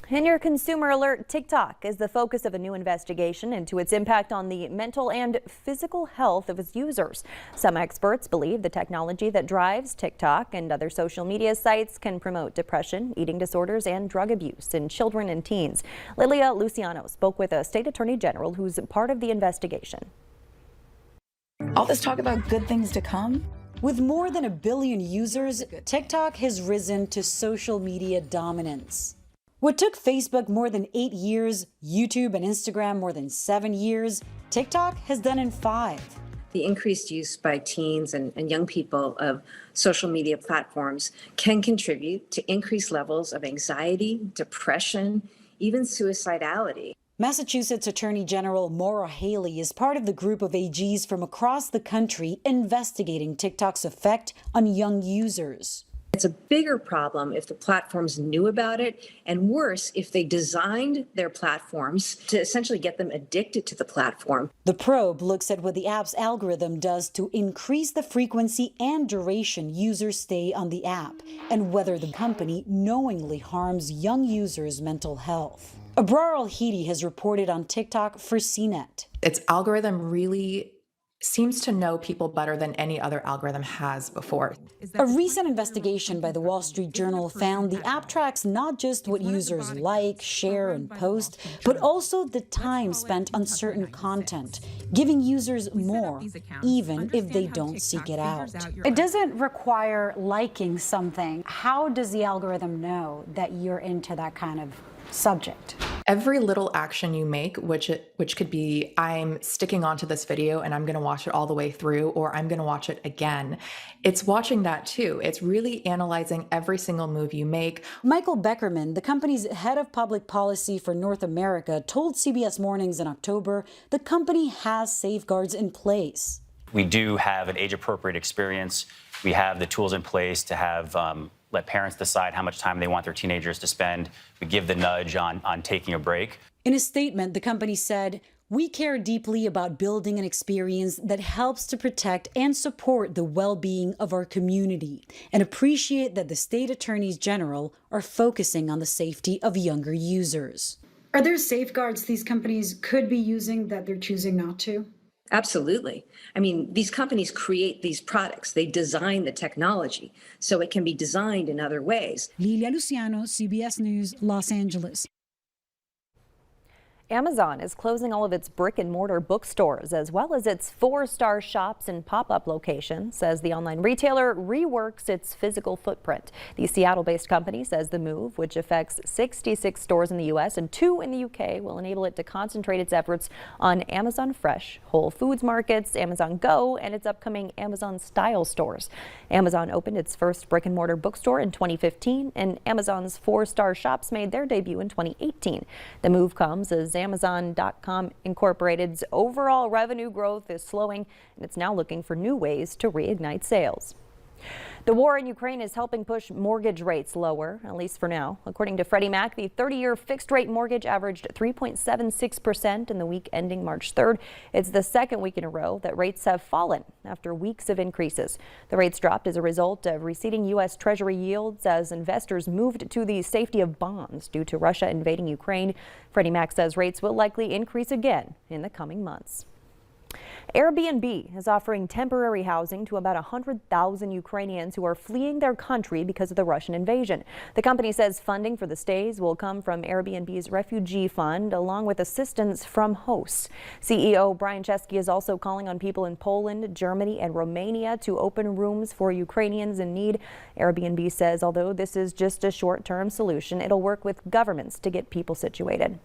In your consumer alert, TikTok is the focus of a new investigation into its impact on the mental and physical health of its users. Some experts believe the technology that drives TikTok and other social media sites can promote depression, eating disorders, and drug abuse in children and teens. Lilia Luciano spoke with a state attorney general who's part of the investigation. All this talk about good things to come. With more than 1 billion users, TikTok has risen to social media dominance. What took Facebook more than 8 years, YouTube and Instagram more than 7 years, TikTok has done in 5. The increased use by teens and young people of social media platforms can contribute to increased levels of anxiety, depression, even suicidality. Massachusetts Attorney General Maura Haley is part of the group of AGs from across the country investigating TikTok's effect on young users. It's a bigger problem if the platforms knew about it, and worse, if they designed their platforms to essentially get them addicted to the platform. The probe looks at what the app's algorithm does to increase the frequency and duration users stay on the app, and whether the company knowingly harms young users' mental health. Abrar Al-Hidi has reported on TikTok for CNET. Its algorithm really seems to know people better than any other algorithm has before. A recent investigation by the Wall Street Journal found the app tracks not just what users like, share, and post, but also the time spent on certain content, giving users more, even if they don't seek it out. It doesn't require liking something. How does the algorithm know that you're into that kind of subject? Every little action you make, which could be, I'm sticking onto this video and I'm going to watch it all the way through, or I'm going to watch it again. It's watching that too. It's really analyzing every single move you make. Michael Beckerman, the company's head of public policy for North America, told CBS Mornings in October the company has safeguards in place. We do have an age-appropriate experience. We have the tools in place to have let parents decide how much time they want their teenagers to spend. We give the nudge on taking a break. In a statement, the company said, "We care deeply about building an experience that helps to protect and support the well-being of our community and appreciate that the state attorneys general are focusing on the safety of younger users." Are there safeguards these companies could be using that they're choosing not to? Absolutely. I mean, these companies create these products. They design the technology, so it can be designed in other ways. Lilia Luciano, CBS News, Los Angeles. Amazon is closing all of its brick-and-mortar bookstores as well as its 4-star shops and pop-up locations as the online retailer reworks its physical footprint. The Seattle-based company says the move, which affects 66 stores in the U.S. and 2 in the U.K., will enable it to concentrate its efforts on Amazon Fresh, Whole Foods markets, Amazon Go, and its upcoming Amazon Style stores. Amazon opened its first brick-and-mortar bookstore in 2015, and Amazon's 4-star shops made their debut in 2018. The move comes as Amazon.com Incorporated's overall revenue growth is slowing, and it's now looking for new ways to reignite sales. The war in Ukraine is helping push mortgage rates lower, at least for now. According to Freddie Mac, the 30-year fixed-rate mortgage averaged 3.76% in the week ending March 3rd. It's the second week in a row that rates have fallen after weeks of increases. The rates dropped as a result of receding U.S. Treasury yields as investors moved to the safety of bonds due to Russia invading Ukraine. Freddie Mac says rates will likely increase again in the coming months. Airbnb is offering temporary housing to about 100,000 Ukrainians who are fleeing their country because of the Russian invasion. The company says funding for the stays will come from Airbnb's refugee fund, along with assistance from hosts. CEO Brian Chesky is also calling on people in Poland, Germany, and Romania to open rooms for Ukrainians in need. Airbnb says although this is just a short-term solution, it'll work with governments to get people situated.